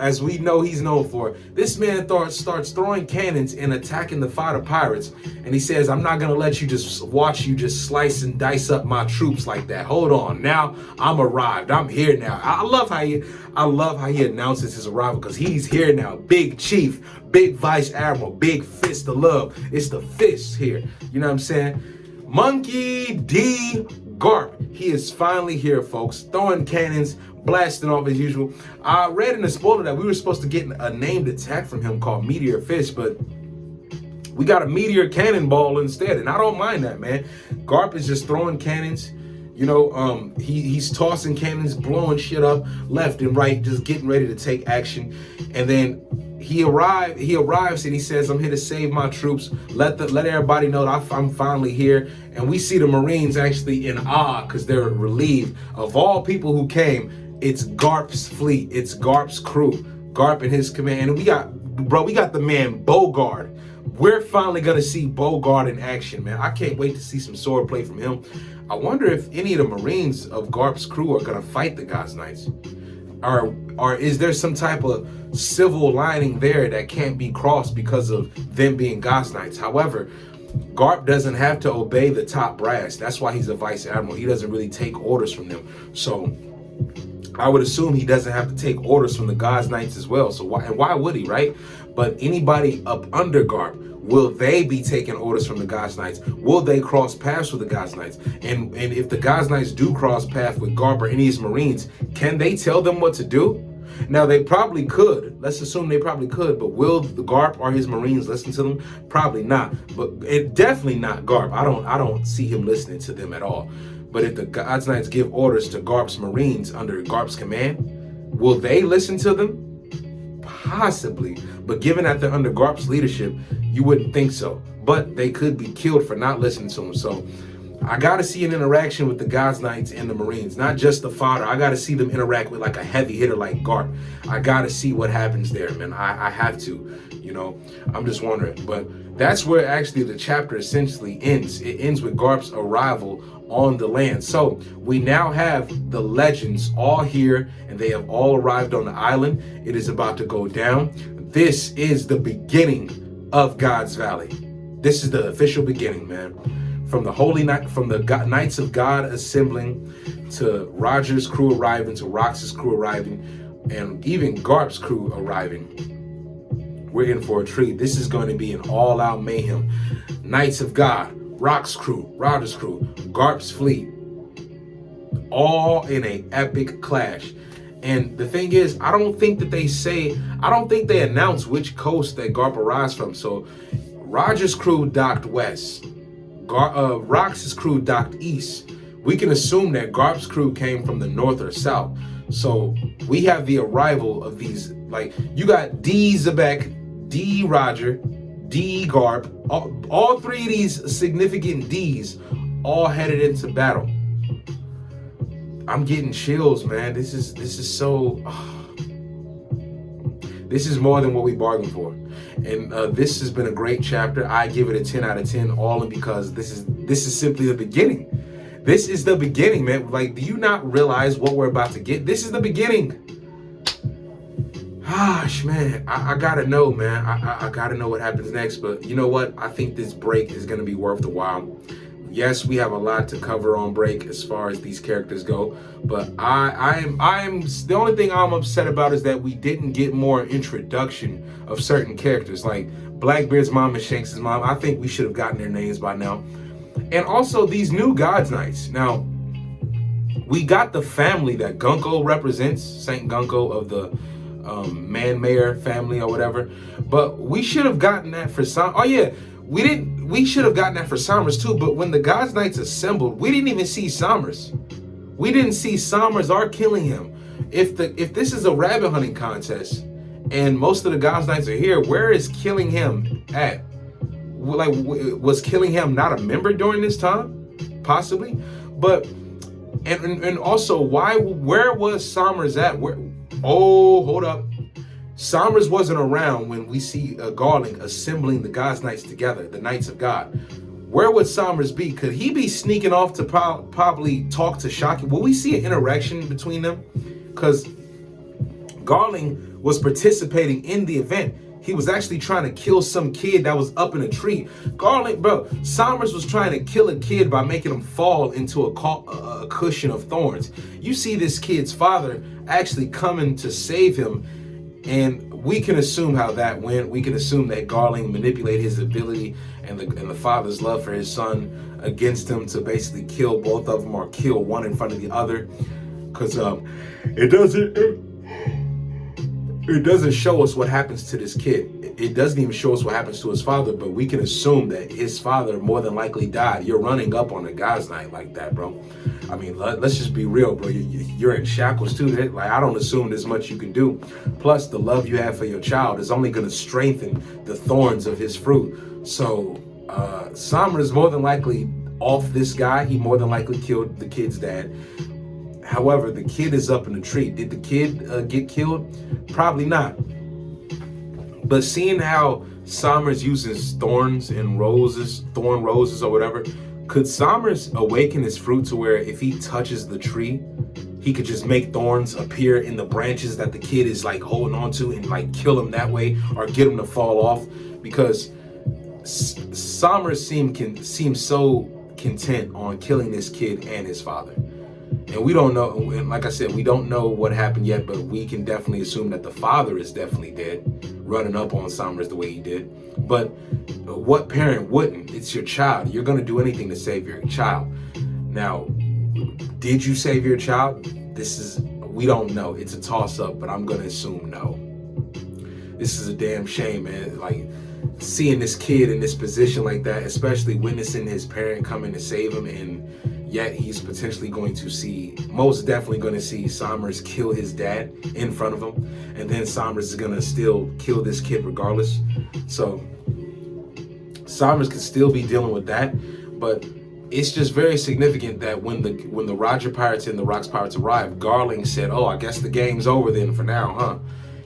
as we know he's known for. This man starts throwing cannons and attacking the fighter pirates. And he says, I'm not gonna let you just watch you just slice and dice up my troops like that. Hold on, now I'm arrived. I'm here now. I love how he announces his arrival, because he's here now. Big chief, big vice admiral, big fist of love. It's the fist here. You know what I'm saying? Monkey D. Garp. He is finally here, folks. Throwing cannons, blasting off as usual. I read in the spoiler that we were supposed to get a named attack from him called Meteor Fish, but we got a Meteor Cannonball instead, and I don't mind that, man. Garp is just throwing cannons. You know, he's tossing cannons, blowing shit up left and right, just getting ready to take action. And then he arrives and he says, I'm here to save my troops. Let everybody know that I'm finally here. And we see the Marines actually in awe, because they're relieved. Of all people who came, it's Garp's fleet. It's Garp's crew. Garp and his command. And we got the man Bogard. We're finally gonna see Bogard in action, man. I can't wait to see some sword play from him. I wonder if any of the Marines of Garp's crew are gonna fight the God's Knights. Or is there some type of civil lining there that can't be crossed because of them being God's Knights? However, Garp doesn't have to obey the top brass. That's why he's a vice admiral. He doesn't really take orders from them. So I would assume he doesn't have to take orders from the God's Knights as well. So why would he, right? But anybody up under Garp Will they be taking orders from the God's Knights? Will they cross paths with the God's Knights? And if the God's Knights do cross paths with Garp or any of his Marines, can they tell them what to do? Now, they probably could. Let's assume they probably could. But will the Garp or his Marines listen to them? Probably not. But it definitely not Garp. I don't see him listening to them at all. But if the God's Knights give orders to Garp's Marines under Garp's command, will they listen to them? Possibly. But given that they're under Garp's leadership, you wouldn't think so. But they could be killed for not listening to him. So I got to see an interaction with the God's Knights and the Marines, not just the fodder. I got to see them interact with like a heavy hitter like Garp. I got to see what happens there, man. I have to, you know. I'm just wondering. But that's where actually the chapter essentially ends. It ends with Garp's arrival on the land. So we now have the legends all here, and they have all arrived on the island. It is about to go down. This is the beginning of God's Valley. This is the official beginning, man. From the Holy Night, from the Knights of God assembling, to Roger's crew arriving, to Rox's crew arriving, and even Garp's crew arriving. We're in for a treat. This is going to be an all-out mayhem. Knights of God, Rock's crew, Roger's crew, Garp's fleet, all in a epic clash. And the thing is, I don't think they announce which coast that Garp arrives from. So Roger's crew docked west, Rox's crew docked east. We can assume that Garp's crew came from the north or south. So we have the arrival of these, like, you got D Zebek, D Roger, D Garp, all three of these significant Ds all headed into battle. I'm getting chills, man. This is so. This is more than what we bargained for, and this has been a great chapter. I give it a 10 out of 10, all in because this is simply the beginning. This is the beginning, man. Like, do you not realize what we're about to get? This is the beginning. Gosh, man, I gotta know, man. I gotta know what happens next. But you know what? I think this break is gonna be worth the while. Yes, we have a lot to cover on break as far as these characters go, but I'm the only thing I'm upset about is that we didn't get more introduction of certain characters like Blackbeard's mom and Shanks' mom. I think we should have gotten their names by now. And also these new God's Knights. Now, we got the family that Gunko represents, Saint Gunko of the Man-Mayor family or whatever, but we should have gotten that for some. Oh yeah, we should have gotten that for Somers too, but when the God's Knights assembled, we didn't even see Somers. We didn't see Somers or killing him. If this is a rabbit hunting contest and most of the God's Knights are here, where is killing him at? Like, was killing him not a member during this time? Possibly. But and also, where was Somers at? Hold up. Somers wasn't around when we see Garling assembling the God's Knights together, the Knights of God. Where would Somers be? Could he be sneaking off to probably talk to Shocky? Will we see an interaction between them? Because Garling was participating in the event. He was actually trying to kill some kid that was up in a tree. Somers was trying to kill a kid by making him fall into a cushion of thorns. You see this kid's father actually coming to save him. And we can assume how that went. We can assume that Garling manipulated his ability and the father's love for his son against him to basically kill both of them or kill one in front of the other. Because it doesn't show us what happens to this kid. It doesn't even show us what happens to his father, but we can assume that his father more than likely died. You're running up on a God's Knight like that, bro. I mean, let's just be real, bro. You're in shackles too. Like, I don't assume there's much you can do. Plus, the love you have for your child is only going to strengthen the thorns of his fruit. So, Somers is more than likely off this guy. He more than likely killed the kid's dad. However, the kid is up in the tree. Did the kid get killed? Probably not. But seeing how Somers uses thorn roses or whatever, could Somers awaken his fruit to where if he touches the tree, he could just make thorns appear in the branches that the kid is like holding on to and like kill him that way or get him to fall off? Because Somers seems so content on killing this kid and his father. And we don't know, and like I said, we don't know what happened yet, but we can definitely assume that the father is definitely dead, running up on Somers the way he did. But what parent wouldn't? It's your child. You're going to do anything to save your child. Now, did you save your child? We don't know. It's a toss-up, but I'm going to assume no. This is a damn shame, man. Like, seeing this kid in this position like that, especially witnessing his parent coming to save him, and yet he's potentially going to see, most definitely going to see Somers kill his dad in front of him, and then Somers is going to still kill this kid regardless. So Somers could still be dealing with that, but it's just very significant that when the Roger Pirates and the Rocks Pirates arrived, Garling said, "Oh, I guess the game's over then for now, huh?"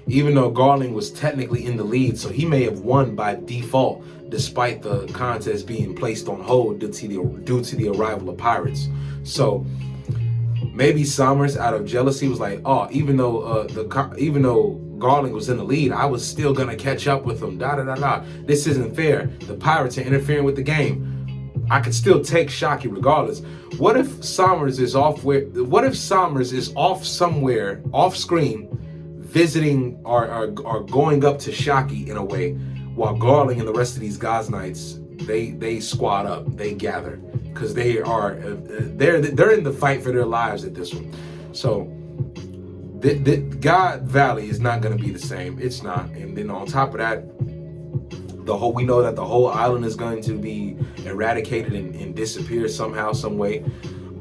Even though Garling was technically in the lead, so he may have won by default, despite the contest being placed on hold due to the arrival of pirates. So maybe Somers, out of jealousy, was like, "Oh, even though Garling was in the lead, I was still gonna catch up with him. This isn't fair. The pirates are interfering with the game. I could still take Shockey regardless." What if Somers is off somewhere off screen, visiting or going up to Shockey in a way, while Garling and the rest of these God's Knights, they squad up, they gather, because they're in the fight for their lives at this one. So the God Valley is not going to be the same. It's not. And then on top of that, we know that the whole island is going to be eradicated and disappear somehow, some way.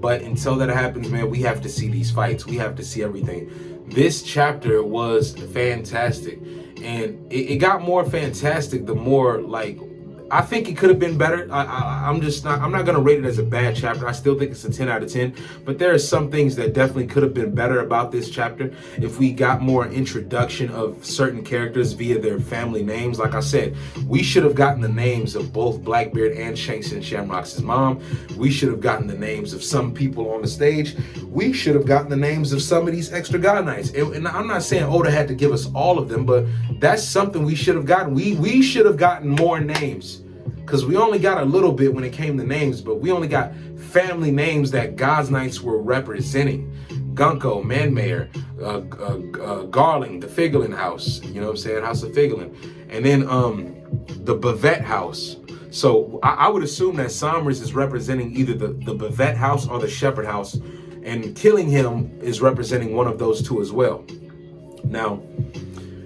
But until that happens, man, we have to see these fights. We have to see everything. This chapter was fantastic, and it got more fantastic the more, like, I think it could have been better. I'm not going to rate it as a bad chapter. I still think it's a 10 out of 10, but there are some things that definitely could have been better about this chapter if we got more introduction of certain characters via their family names. Like I said, we should have gotten the names of both Blackbeard and Shanks and Shamrock's mom. We should have gotten the names of some people on the stage. We should have gotten the names of some of these extra God Knights. And I'm not saying Oda had to give us all of them, but that's something we should have gotten. We should have gotten more names, because we only got a little bit when it came to names, but we only got family names that God's Knights were representing. Gunko, Manmayer, Garling, the Figolin house, you know what I'm saying, House of Figolin, and then the Bavette house. So I would assume that Somers is representing either the Bavette house or the Shepherd house, and killing him is representing one of those two as well. Now,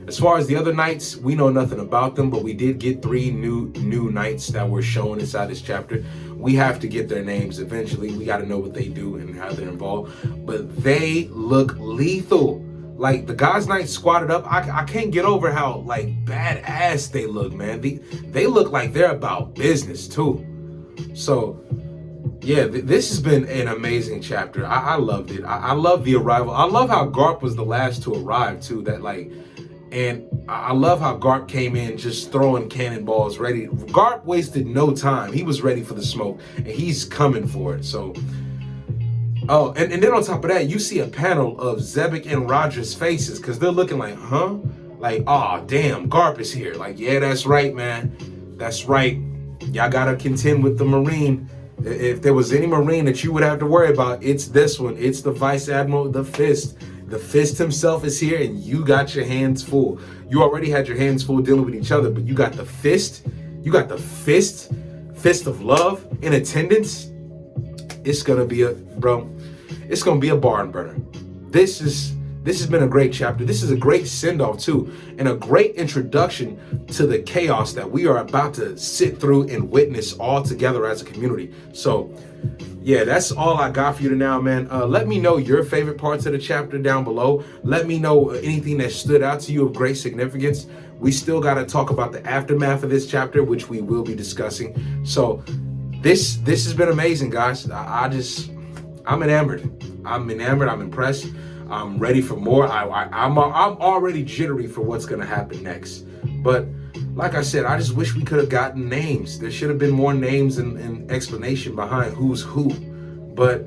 as far as the other knights, we know nothing about them, but we did get 3 new knights that were shown inside this chapter. We have to get their names eventually. We got to know what they do and how they're involved. But they look lethal. Like, the God's Knights squatted up. I can't get over how, like, badass they look, man. They look like they're about business too. So yeah, this has been an amazing chapter. I loved it. I love the arrival. I love how Garp was the last to arrive too. And I love how Garp came in just throwing cannonballs ready. Garp wasted no time. He was ready for the smoke, and he's coming for it. So, oh, and then on top of that, you see a panel of Zebek and Roger's faces, because they're looking like, huh? Like, oh, damn, Garp is here. Like, yeah, that's right, man. That's right. Y'all got to contend with the Marine. If there was any Marine that you would have to worry about, it's this one. It's the Vice Admiral, the Fist. The Fist himself is here, and you got your hands full. You already had your hands full dealing with each other, but you got the Fist. You got the Fist of Love in attendance. It's gonna be it's gonna be a barn burner. This has been a great chapter. This is a great send-off too, and a great introduction to the chaos that we are about to sit through and witness all together as a community. So yeah, that's all I got for you now, man. Let me know your favorite parts of the chapter down below. Let me know anything that stood out to you of great significance. We still got to talk about the aftermath of this chapter, which we will be discussing. So this has been amazing, guys. I'm enamored. I'm impressed. I'm ready for more. I'm already jittery for what's gonna happen next. But like I said, I just wish we could have gotten names. There should have been more names and explanation behind who's who. But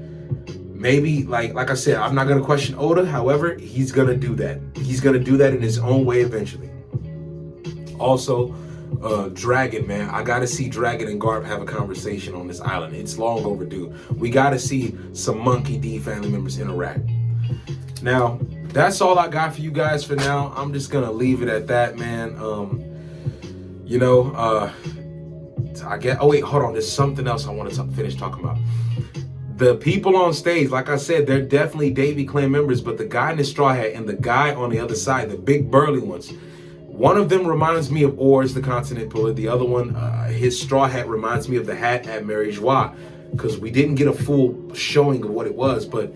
maybe, like I said, I'm not going to question Oda. However, he's going to do that. He's going to do that in his own way eventually. Also, Dragon, man. I gotta see Dragon and Garp have a conversation on this island. It's long overdue. We gotta see some Monkey D family members interact. Now, that's all I got for you guys for now. I'm just gonna leave it at that, man. I get. Oh wait, hold on. There's something else I want to finish talking about. The people on stage, like I said, they're definitely Davy Clan members, but the guy in the straw hat and the guy on the other side, the big burly ones, one of them reminds me of Oars, the continent puller. The other one, his straw hat reminds me of the hat at Mary Joie, because we didn't get a full showing of what it was, but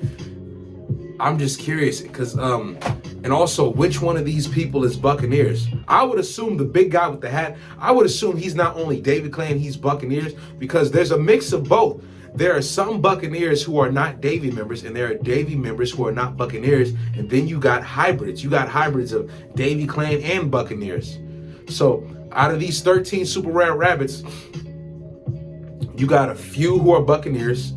I'm just curious, because, and also, which one of these people is Buccaneers? I would assume the big guy with the hat, I would assume he's not only Davy Clan, he's Buccaneers, because there's a mix of both. There are some Buccaneers who are not Davy members, and there are Davy members who are not Buccaneers, and then you got hybrids. You got hybrids of Davy Clan and Buccaneers. So out of these 13 super rare rabbits, you got a few who are Buccaneers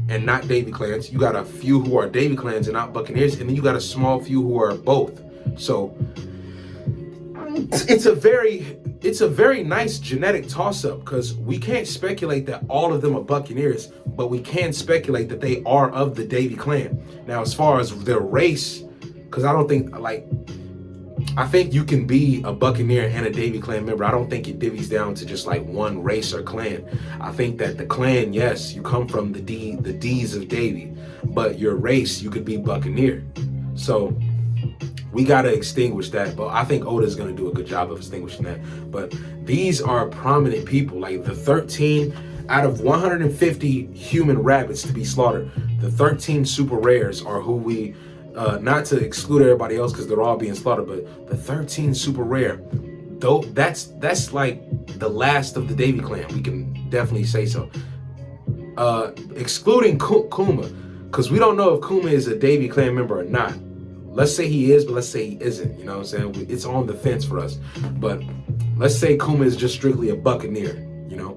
and not Davy Clans. You got a few who are Davy Clans and not Buccaneers, and then you got a small few who are both. So it's a very nice genetic toss-up, because we can't speculate that all of them are Buccaneers, but we can speculate that they are of the Davy Clan. Now, as far as their race, because I don't think, I think you can be a Buccaneer and a Davy Clan member. I don't think it divvies down to just like one race or clan. I think that the clan, yes, you come from the D's of Davy, but your race, you could be Buccaneer. So we got to extinguish that, but I think Oda's going to do a good job of extinguishing that. But these are prominent people, like the 13 out of 150 human rabbits to be slaughtered. The 13 super rares are who we, not to exclude everybody else because they're all being slaughtered, but the 13 super rare, though, that's like the last of the Davy Clan. We can definitely say so. Excluding Kuma, because we don't know if Kuma is a Davy Clan member or not. Let's say he is, but let's say he isn't. You know what I'm saying? It's on the fence for us. But let's say Kuma is just strictly a Buccaneer. You know,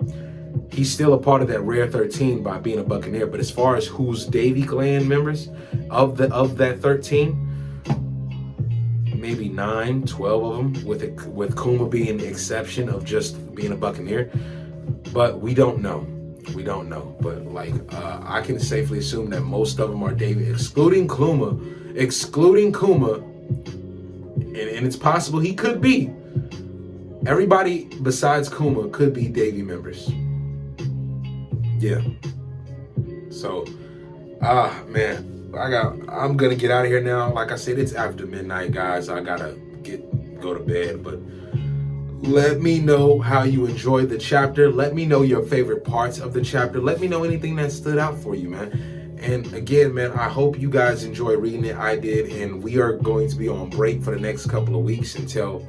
he's still a part of that rare 13 by being a Buccaneer. But as far as who's Davy Clan members of that 13, maybe 9, 12 of them, with Kuma being the exception of just being a Buccaneer. But we don't know. We don't know. But I can safely assume that most of them are Davy, excluding Kuma, and it's possible he could be. Everybody besides Kuma could be Davy members. Yeah. So, man, I'm gonna get out of here now. Like I said, it's after midnight, guys. I gotta go to bed, but let me know how you enjoyed the chapter. Let me know your favorite parts of the chapter. Let me know anything that stood out for you, man. And again, man, I hope you guys enjoy reading it. I did, and we are going to be on break for the next couple of weeks until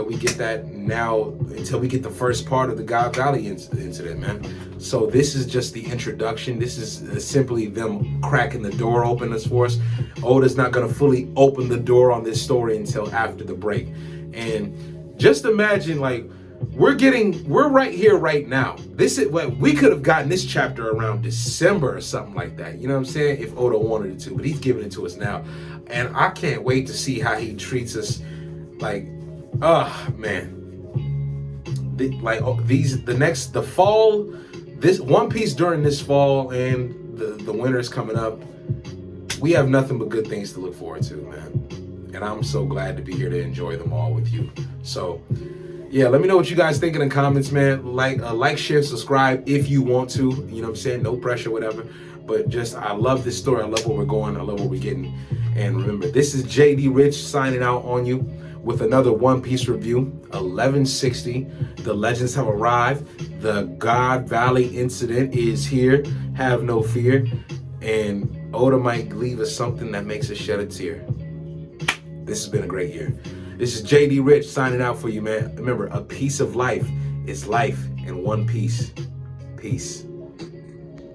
we get until we get the first part of the God Valley incident, man. So this is just the introduction. This is simply them cracking the door open for us. Oda's not going to fully open the door on this story until after the break. And just imagine, we're right here right now. We could have gotten this chapter around December or something like that. You know what I'm saying? If Oda wanted it to, but he's giving it to us now. And I can't wait to see how he treats us. Man. The fall, this One Piece during this fall and the winter's coming up, we have nothing but good things to look forward to, man. And I'm so glad to be here to enjoy them all with you. So, yeah, let me know what you guys think in the comments, man. Like, share, subscribe if you want to. You know what I'm saying? No pressure, whatever. But just, I love this story. I love where we're going. I love what we're getting. And remember, this is JD Rich signing out on you with another One Piece review. 1160. The legends have arrived. The God Valley incident is here. Have no fear. And Oda might leave us something that makes us shed a tear. This has been a great year. This is JD Rich signing out for you, man. Remember, a piece of life is life in one piece. Peace.